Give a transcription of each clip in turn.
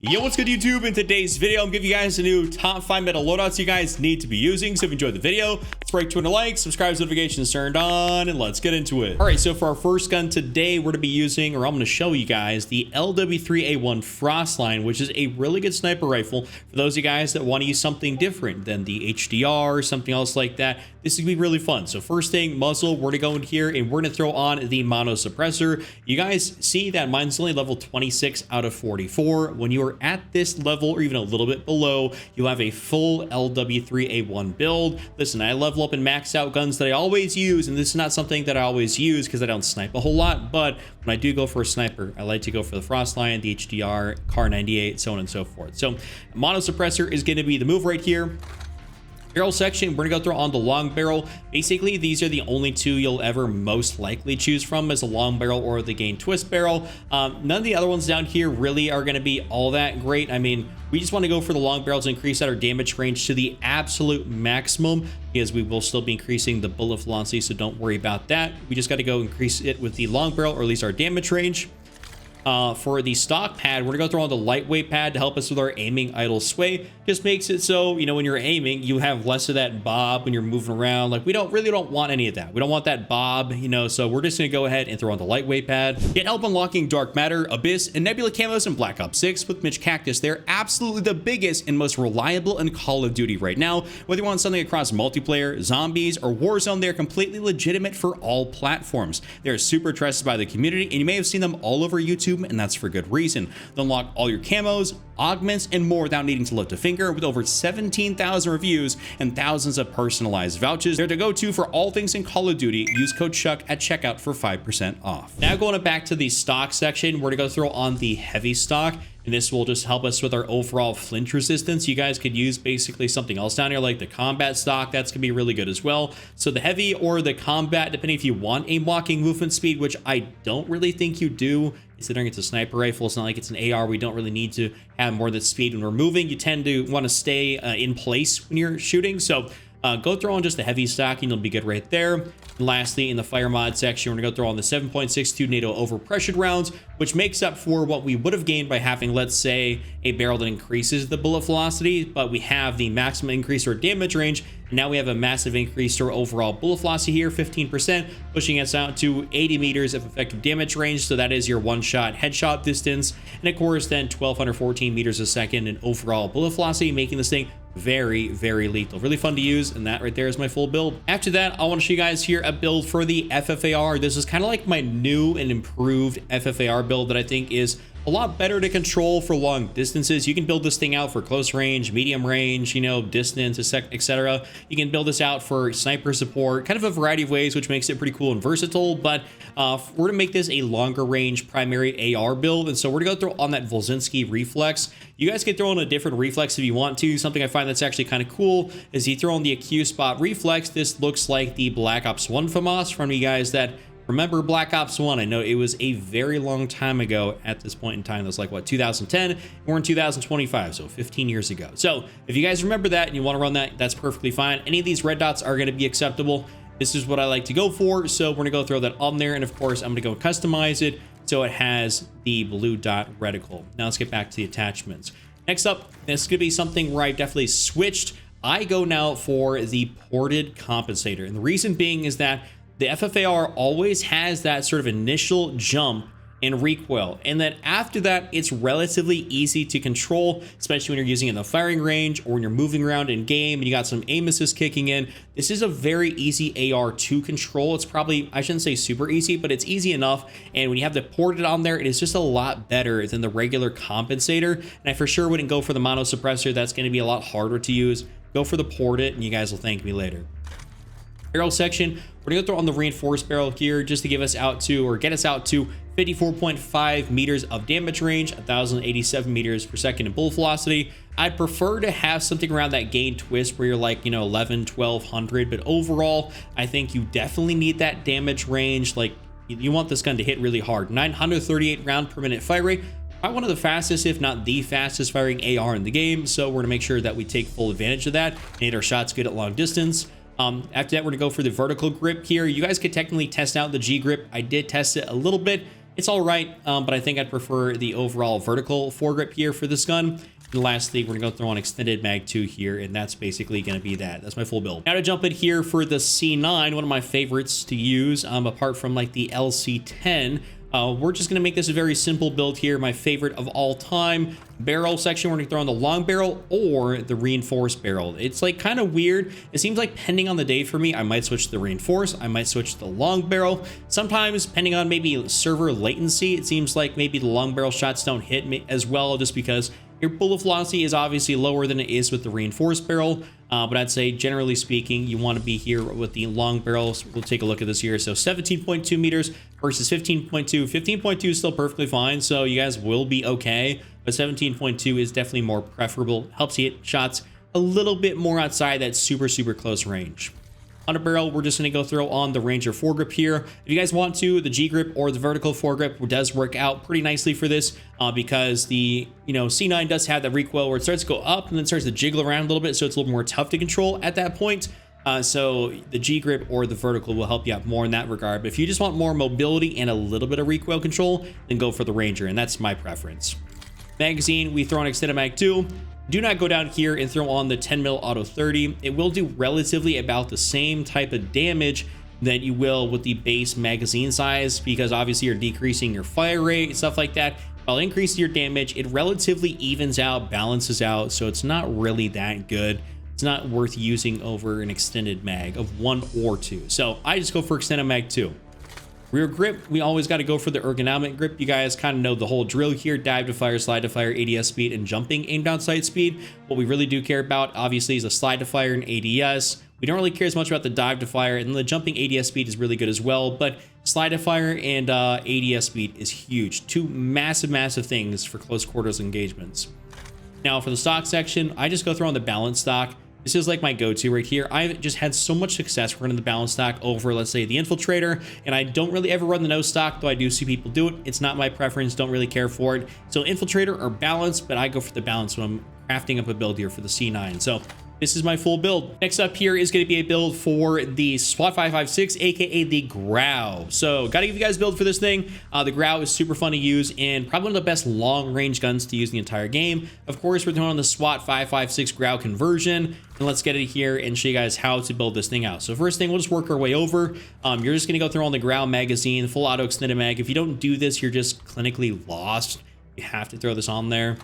Yo, what's good YouTube? In today's video, I'm giving you guys a new top 5 meta loadouts you guys need to be using. So if you enjoyed the video, let's break 200 likes, subscribe, notifications turned on, and let's get into it. All right, so for our first gun today, we're going to be using, or I'm going to show you guys, the LW3A1 Frostline, which is a really good sniper rifle for those of you guys that want to use something different than the HDR or something else like that. This is going to be really fun. So first thing, muzzle, we're going to go in here and we're going to throw on the mono suppressor. You guys see that mine's only level 26 out of 44. When you are at this level or even a little bit below, you have a full LW3A1 build. Listen, I level up and max out guns that I always use, and this is not something that I always use because I don't snipe a whole lot, but when I do go for a sniper, I like to go for the Frostline, the HDR, Car 98, so on and so forth. So mono suppressor is going to be the move right here. Barrel section, we're gonna go through on the long barrel. Basically, these are the only two you'll ever most likely choose from, as a long barrel or the gain twist barrel. None of the other ones down here really are gonna be all that great. I mean, we just want to go for the long barrels and increase our damage range to the absolute maximum, because we will still be increasing the bullet velocity, so don't worry about that. We just got to go increase it with the long barrel, or at least our damage range. For the stock pad, we're gonna go through on the lightweight pad to help us with our aiming idle sway. Just makes it so, you know, when you're aiming, you have less of that bob when you're moving around. Like, we don't want any of that. We don't want that bob, you know, so we're just gonna go ahead and throw on the lightweight pad. Get help unlocking Dark Matter, Abyss, and Nebula camos in Black Ops 6 with Mitch Cactus. They're absolutely the biggest and most reliable in Call of Duty right now. Whether you want something across multiplayer, zombies, or Warzone, they're completely legitimate for all platforms. They're super trusted by the community, and you may have seen them all over YouTube, and that's for good reason. They'll unlock all your camos, augments, and more without needing to lift a finger, with over 17,000 reviews and thousands of personalized vouchers. They're the go-to for all things in Call of Duty. Use code CHUCK at checkout for 5% off. Now going back to the stock section, we're gonna go throw on the heavy stock, and this will just help us with our overall flinch resistance. You guys could use basically something else down here, like the combat stock. That's gonna be really good as well. So the heavy or the combat, depending if you want a walking movement speed, which I don't really think you do, considering it's a sniper rifle. It's not like it's an AR. We don't really need to have more than speed when we're moving. You tend to want to stay in place when you're shooting. So go throw on just the heavy stock and you'll be good right there. And lastly, in the fire mod section, we're gonna go throw on the 7.62 NATO overpressured rounds, which makes up for what we would have gained by having, let's say, a barrel that increases the bullet velocity, but we have the maximum increase to our damage range. And now we have a massive increase to our overall bullet velocity here, 15%, pushing us out to 80 meters of effective damage range. So that is your one-shot headshot distance. And of course, then 1,214 meters a second in overall bullet velocity, making this thing very, very lethal. Really fun to use, and that right there is my full build. After that, I want to show you guys here a build for the FFAR. This is kind of like my new and improved FFAR build that I think is a lot better to control for long distances. You can build this thing out for close range, medium range, you know, distance, etc. You can build this out for sniper support, kind of a variety of ways, which makes it pretty cool and versatile. But we're gonna make this a longer range primary AR build, and so we're gonna go throw on that Volzinski reflex. You guys can throw on a different reflex if you want to. Something I find that's actually kind of cool is you throw on the Q spot reflex. This looks like the Black Ops 1 FAMAS. From you guys that remember Black Ops 1, I know it was a very long time ago at this point in time. That was like, what, 2010? We're in 2025, so 15 years ago. So if you guys remember that and you want to run that, that's perfectly fine. Any of these red dots are going to be acceptable. This is what I like to go for, so we're going to go throw that on there. And of course, I'm going to go customize it so it has the blue dot reticle. Now let's get back to the attachments. Next up, this could be something where I definitely switched. I go now for the ported compensator. And the reason being is that the FFAR always has that sort of initial jump and recoil, and then after that, it's relatively easy to control, especially when you're using it in the firing range or when you're moving around in game and you got some aim assist kicking in. This is a very easy AR to control. It's probably, I shouldn't say super easy, but it's easy enough. And when you have the ported on there, it is just a lot better than the regular compensator. And I for sure wouldn't go for the mono suppressor. That's going to be a lot harder to use. Go for the ported, and you guys will thank me later. Barrel section, we're gonna go throw on the reinforced barrel here just to give us out to, or get us out to 54.5 meters of damage range, 1,087 meters per second in bullet velocity. I'd prefer to have something around that gain twist where you're like, you know, 1,100, but overall, I think you definitely need that damage range. Like, you want this gun to hit really hard. 938 round per minute fire rate. Probably one of the fastest, if not the fastest firing AR in the game. So we're gonna make sure that we take full advantage of that and hit our shots good at long distance. After that, we're gonna go for the vertical grip here. You guys could technically test out the G grip. I did test it a little bit. It's all right, but I think I'd prefer the overall vertical foregrip here for this gun. And lastly, we're gonna go throw on extended mag 2 here, and that's basically gonna be that. That's my full build. Now to jump in here for the C9, one of my favorites to use, apart from like the LC10, we're just gonna make this a very simple build here. My favorite of all time. Barrel section, we're gonna throw on the long barrel or the reinforced barrel. It's like kind of weird. It seems like depending on the day for me, I might switch to the reinforced, I might switch to the long barrel. Sometimes depending on maybe server latency, it seems like maybe the long barrel shots don't hit me as well, just because your bullet velocity is obviously lower than it is with the reinforced barrel, but I'd say generally speaking, you want to be here with the long barrels. We'll take a look at this here. So 17.2 meters versus 15.2. 15.2 is still perfectly fine, so you guys will be okay, but 17.2 is definitely more preferable. Helps you hit shots a little bit more outside that super close range. On a barrel, we're just going to go throw on the Ranger foregrip here. If you guys want to, the G grip or the vertical foregrip does work out pretty nicely for this, because the C9 does have that recoil where it starts to go up and then starts to jiggle around a little bit, so it's a little more tough to control at that point. So the G grip or the vertical will help you out more in that regard. But if you just want more mobility and a little bit of recoil control, then go for the Ranger, and that's my preference. Magazine, we throw on extended mag 2. Do not go down here and throw on the 10 mil auto 30. It will do relatively about the same type of damage that you will with the base magazine size, because obviously you're decreasing your fire rate and stuff like that. While increasing your damage, it relatively evens out, balances out, so it's not really that good. It's not worth using over an extended mag of 1 or 2. So I just go for extended mag 2. Rear grip, we always got to go for the ergonomic grip. You guys kind of know the whole drill here: dive to fire, slide to fire, ADS speed, and jumping aim down sight speed. What we really do care about, obviously, is the slide to fire and ADS. We don't really care as much about the dive to fire, and the jumping ADS speed is really good as well, but slide to fire and ADS speed is huge. Two massive things for close quarters engagements. Now for the stock section, I just go through on the balance stock. This is like my go-to right here. I've just had so much success running the balance stock over, let's say, the infiltrator, and I don't really ever run the no stock, though I do see people do it. It's not my preference, don't really care for it. So infiltrator or balance, but I go for the balance when I'm crafting up a build here for the C9. So this is my full build. Next up here is going to be a build for the SWAT 556, aka the Grau. So gotta give you guys a build for this thing. The Grau is super fun to use and probably one of the best long range guns to use in the entire game. Of course, we're doing on the SWAT 556 Grau conversion, and let's get it here and show you guys how to build this thing out. So first thing, we'll just work our way over. You're just gonna go through on the Grau magazine, full auto extended mag. If you don't do this, you're just clinically lost. You have to throw this on there.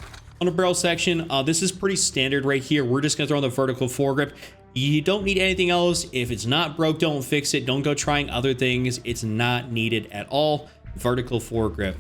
On the barrel section, this is pretty standard right here. We're just gonna throw on the vertical foregrip. You don't need anything else. If it's not broke, don't fix it. Don't go trying other things. It's not needed at all. Vertical foregrip.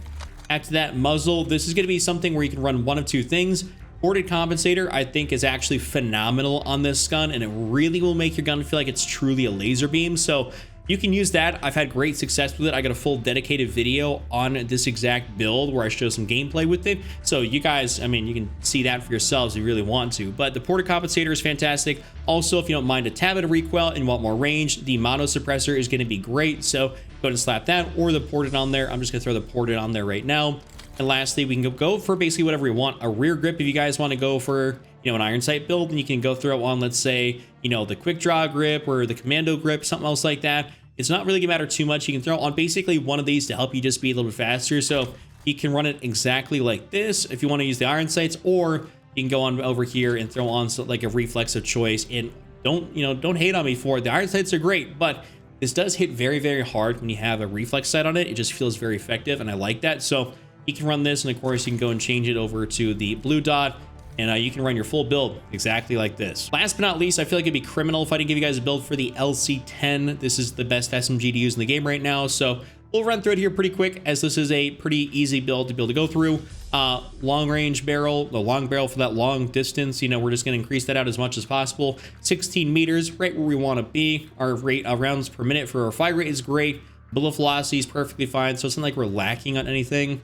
After that, muzzle. This is gonna be something where you can run one of two things. Ported compensator, I think, is actually phenomenal on this gun, and it really will make your gun feel like it's truly a laser beam. So you can use that. I've had great success with it. I got a full dedicated video on this exact build where I show some gameplay with it. So you guys, I mean, you can see that for yourselves if you really want to. But the ported compensator is fantastic. Also, if you don't mind a tad bit of recoil and want more range, the mono suppressor is going to be great. So go ahead and slap that or the ported on there. I'm just going to throw the ported on there right now. And lastly, we can go for basically whatever we want. A rear grip, if you guys want to go for, an iron sight build, and you can go throw on, let's say, the quick draw grip or the commando grip, something else like that. It's not really gonna matter too much. You can throw on basically one of these to help you just be a little bit faster. So you can run it exactly like this if you want to use the iron sights, or you can go on over here and throw on like a reflex of choice. And don't hate on me for it. The iron sights are great, but this does hit very hard when you have a reflex sight on it. It just feels very effective, and I like that. So you can run this, and of course you can go and change it over to the blue dot, and you can run your full build exactly like this. Last but not least, I feel like it'd be criminal if I didn't give you guys a build for the LC10. This is the best SMG to use in the game right now, so we'll run through it here pretty quick, as this is a pretty easy build to be able to go through. Long range barrel, the long barrel for that long distance, we're just going to increase that out as much as possible. 16 meters, right where we want to be. Our rate of rounds per minute for our fire rate is great. Bullet velocity is perfectly fine, so it's not like we're lacking on anything.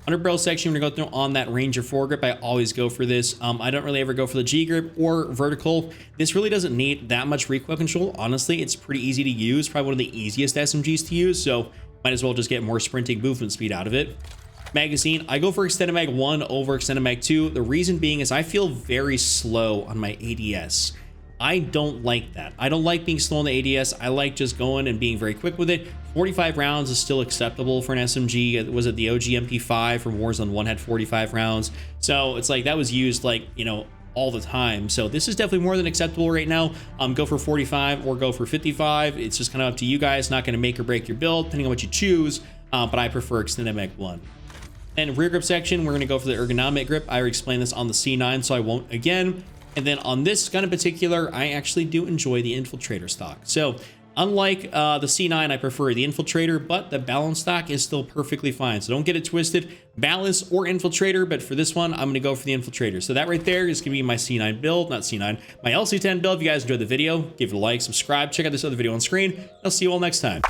Under barrel section, we're gonna go through on that Ranger foregrip. I always go for this. I don't really ever go for the G grip or vertical. This really doesn't need that much recoil control. Honestly, it's pretty easy to use. Probably one of the easiest SMGs to use, so might as well just get more sprinting movement speed out of it. Magazine, I go for extended mag 1 over extended mag 2. The reason being is I feel very slow on my ADS. I don't like that. I don't like being slow on the ADS. I like just going and being very quick with it. 45 rounds is still acceptable for an SMG. Was it the OG MP5 from Warzone 1 had 45 rounds? So it's like that was used like, you know, all the time. So this is definitely more than acceptable right now. Go for 45 or go for 55. It's just kind of up to you guys. Not going to make or break your build depending on what you choose, but I prefer extended mag blunt. And rear grip section, we're going to go for the ergonomic grip. I already explained this on the C9, so I won't again. And then on this gun in particular, I actually do enjoy the infiltrator stock. So unlike the C9, I prefer the infiltrator, but the balance stock is still perfectly fine. So don't get it twisted, balance or infiltrator, but for this one, I'm going to go for the infiltrator. So that right there is going to be my C9 build, not C9, my LC10 build. If you guys enjoyed the video, give it a like, subscribe, check out this other video on screen. I'll see you all next time.